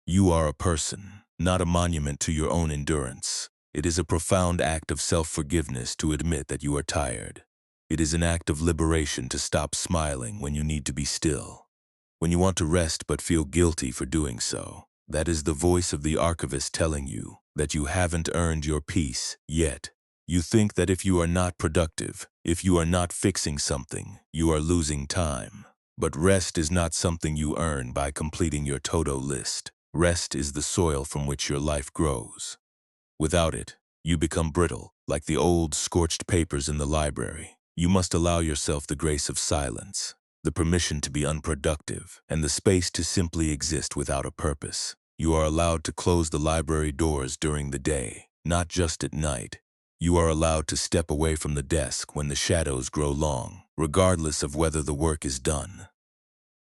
You are a person, not a monument to your own endurance. It is a profound act of self-forgiveness to admit that you are tired. It is an act of liberation to stop smiling when you need to be still. When you want to rest but feel guilty for doing so, that is the voice of the archivist telling you that you haven't earned your peace yet. You think that if you are not productive, if you are not fixing something, you are losing time. But rest is not something you earn by completing your to-do list. Rest is the soil from which your life grows. Without it, you become brittle, like the old scorched papers in the library. You must allow yourself the grace of silence, the permission to be unproductive, and the space to simply exist without a purpose. You are allowed to close the library doors during the day, not just at night. You are allowed to step away from the desk when the shadows grow long, regardless of whether the work is done.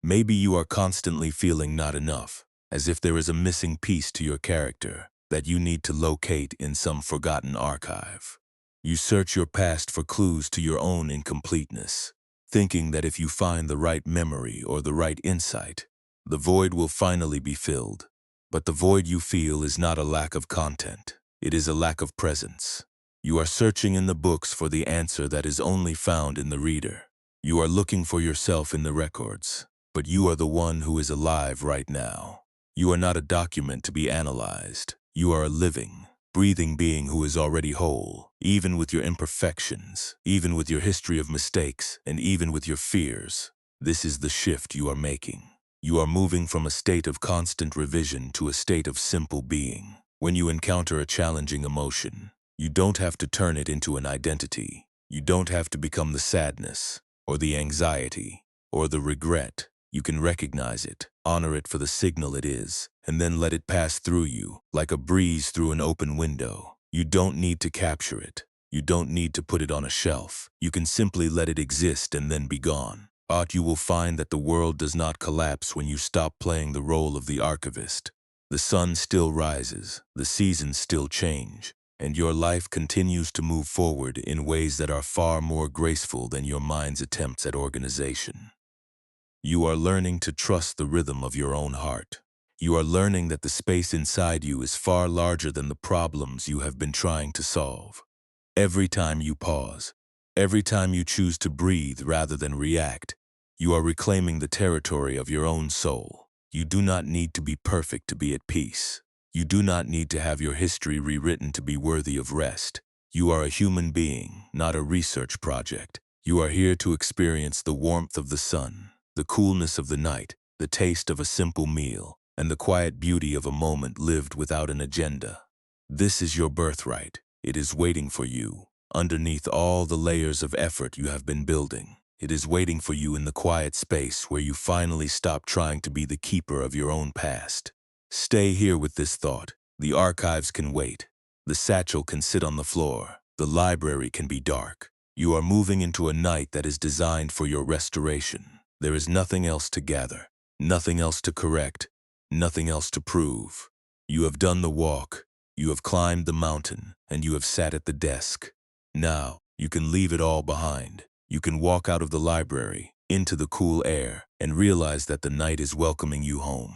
Maybe you are constantly feeling not enough, as if there is a missing piece to your character that you need to locate in some forgotten archive. You search your past for clues to your own incompleteness, thinking that if you find the right memory or the right insight, the void will finally be filled. But the void you feel is not a lack of content. It is a lack of presence. You are searching in the books for the answer that is only found in the reader. You are looking for yourself in the records, but you are the one who is alive right now. You are not a document to be analyzed. You are a living, breathing being who is already whole, even with your imperfections, even with your history of mistakes, and even with your fears. This is the shift you are making. You are moving from a state of constant revision to a state of simple being. When you encounter a challenging emotion, you don't have to turn it into an identity. You don't have to become the sadness, or the anxiety, or the regret. You can recognize it, honor it for the signal it is, and then let it pass through you, like a breeze through an open window. You don't need to capture it. You don't need to put it on a shelf. You can simply let it exist and then be gone. But you will find that the world does not collapse when you stop playing the role of the archivist. The sun still rises, the seasons still change, and your life continues to move forward in ways that are far more graceful than your mind's attempts at organization. You are learning to trust the rhythm of your own heart. You are learning that the space inside you is far larger than the problems you have been trying to solve. Every time you pause, every time you choose to breathe rather than react, you are reclaiming the territory of your own soul. You do not need to be perfect to be at peace. You do not need to have your history rewritten to be worthy of rest. You are a human being, not a research project. You are here to experience the warmth of the sun, the coolness of the night, the taste of a simple meal, and the quiet beauty of a moment lived without an agenda. This is your birthright. It is waiting for you, underneath all the layers of effort you have been building. It is waiting for you in the quiet space where you finally stop trying to be the keeper of your own past. Stay here with this thought. The archives can wait. The satchel can sit on the floor. The library can be dark. You are moving into a night that is designed for your restoration. There is nothing else to gather, nothing else to correct, nothing else to prove. You have done the walk, you have climbed the mountain, and you have sat at the desk. Now, you can leave it all behind. You can walk out of the library, into the cool air, and realize that the night is welcoming you home.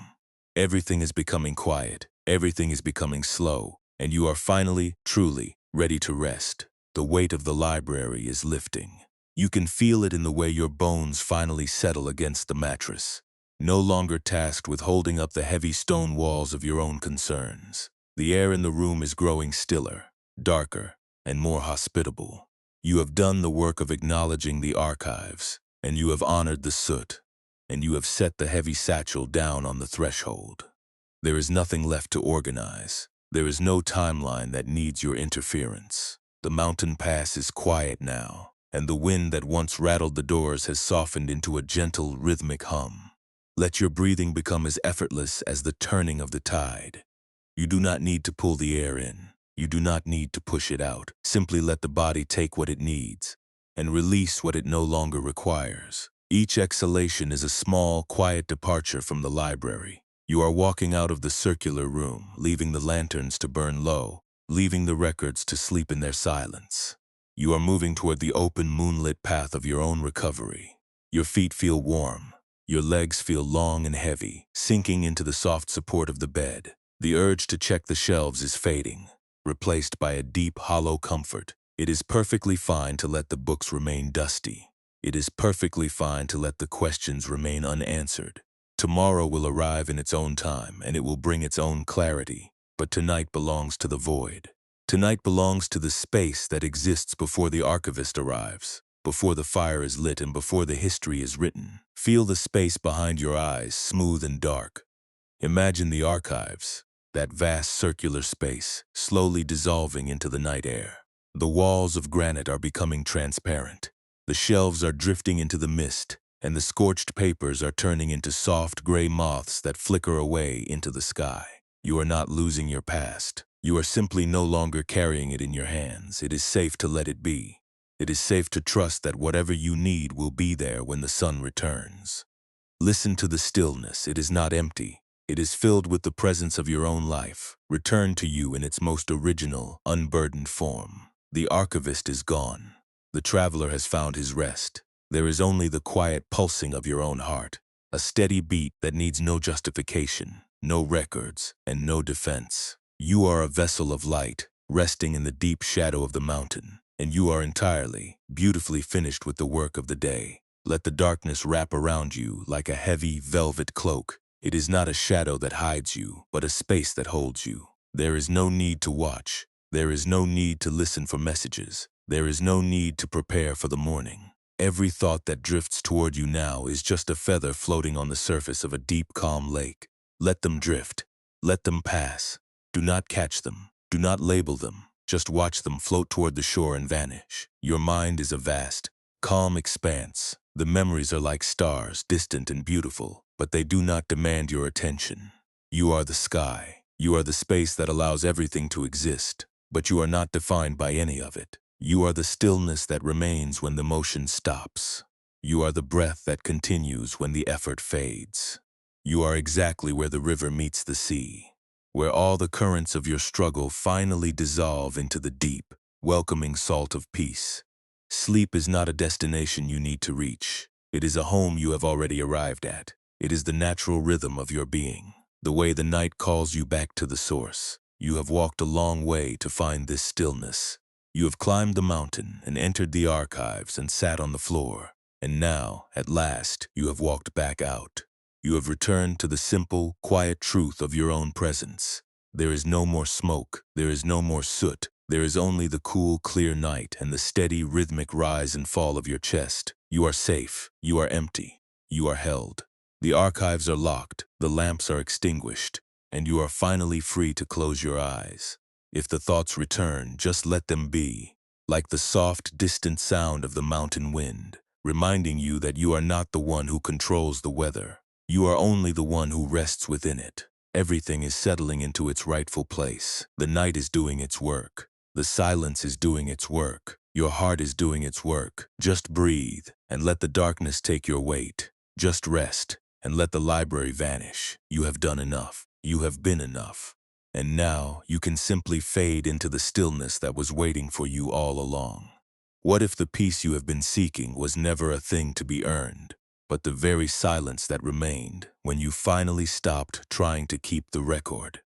Everything is becoming quiet, everything is becoming slow, and you are finally, truly, ready to rest. The weight of the library is lifting. You can feel it in the way your bones finally settle against the mattress, no longer tasked with holding up the heavy stone walls of your own concerns. The air in the room is growing stiller, darker, and more hospitable. You have done the work of acknowledging the archives, and you have honored the soot, and you have set the heavy satchel down on the threshold. There is nothing left to organize. There is no timeline that needs your interference. The mountain pass is quiet now, and the wind that once rattled the doors has softened into a gentle, rhythmic hum. Let your breathing become as effortless as the turning of the tide. You do not need to pull the air in. You do not need to push it out. Simply let the body take what it needs and release what it no longer requires. Each exhalation is a small, quiet departure from the library. You are walking out of the circular room, leaving the lanterns to burn low, leaving the records to sleep in their silence. You are moving toward the open, moonlit path of your own recovery. Your feet feel warm. Your legs feel long and heavy, sinking into the soft support of the bed. The urge to check the shelves is fading, replaced by a deep, hollow comfort. It is perfectly fine to let the books remain dusty. It is perfectly fine to let the questions remain unanswered. Tomorrow will arrive in its own time, and it will bring its own clarity. But tonight belongs to the void. Tonight belongs to the space that exists before the archivist arrives, before the fire is lit and before the history is written. Feel the space behind your eyes, smooth and dark. Imagine the archives, that vast circular space, slowly dissolving into the night air. The walls of granite are becoming transparent. The shelves are drifting into the mist, and the scorched papers are turning into soft gray moths that flicker away into the sky. You are not losing your past. You are simply no longer carrying it in your hands. It is safe to let it be. It is safe to trust that whatever you need will be there when the sun returns. Listen to the stillness. It is not empty. It is filled with the presence of your own life, returned to you in its most original, unburdened form. The archivist is gone. The traveler has found his rest. There is only the quiet pulsing of your own heart, a steady beat that needs no justification, no records, and no defense. You are a vessel of light, resting in the deep shadow of the mountain, and you are entirely, beautifully finished with the work of the day. Let the darkness wrap around you like a heavy, velvet cloak. It is not a shadow that hides you, but a space that holds you. There is no need to watch. There is no need to listen for messages. There is no need to prepare for the morning. Every thought that drifts toward you now is just a feather floating on the surface of a deep, calm lake. Let them drift. Let them pass. Do not catch them. Do not label them. Just watch them float toward the shore and vanish. Your mind is a vast, calm expanse. The memories are like stars, distant and beautiful, but they do not demand your attention. You are the sky. You are the space that allows everything to exist, but you are not defined by any of it. You are the stillness that remains when the motion stops. You are the breath that continues when the effort fades. You are exactly where the river meets the sea, where all the currents of your struggle finally dissolve into the deep, welcoming salt of peace. Sleep is not a destination you need to reach. It is a home you have already arrived at. It is the natural rhythm of your being, the way the night calls you back to the source. You have walked a long way to find this stillness. You have climbed the mountain and entered the archives and sat on the floor. And now, at last, you have walked back out. You have returned to the simple, quiet truth of your own presence. There is no more smoke. There is no more soot. There is only the cool, clear night and the steady, rhythmic rise and fall of your chest. You are safe. You are empty. You are held. The archives are locked. The lamps are extinguished. And you are finally free to close your eyes. If the thoughts return, just let them be, like the soft, distant sound of the mountain wind, reminding you that you are not the one who controls the weather. You are only the one who rests within it. Everything is settling into its rightful place. The night is doing its work. The silence is doing its work. Your heart is doing its work. Just breathe and let the darkness take your weight. Just rest and let the library vanish. You have done enough. You have been enough. And now you can simply fade into the stillness that was waiting for you all along. What if the peace you have been seeking was never a thing to be earned, but the very silence that remained when you finally stopped trying to keep the record?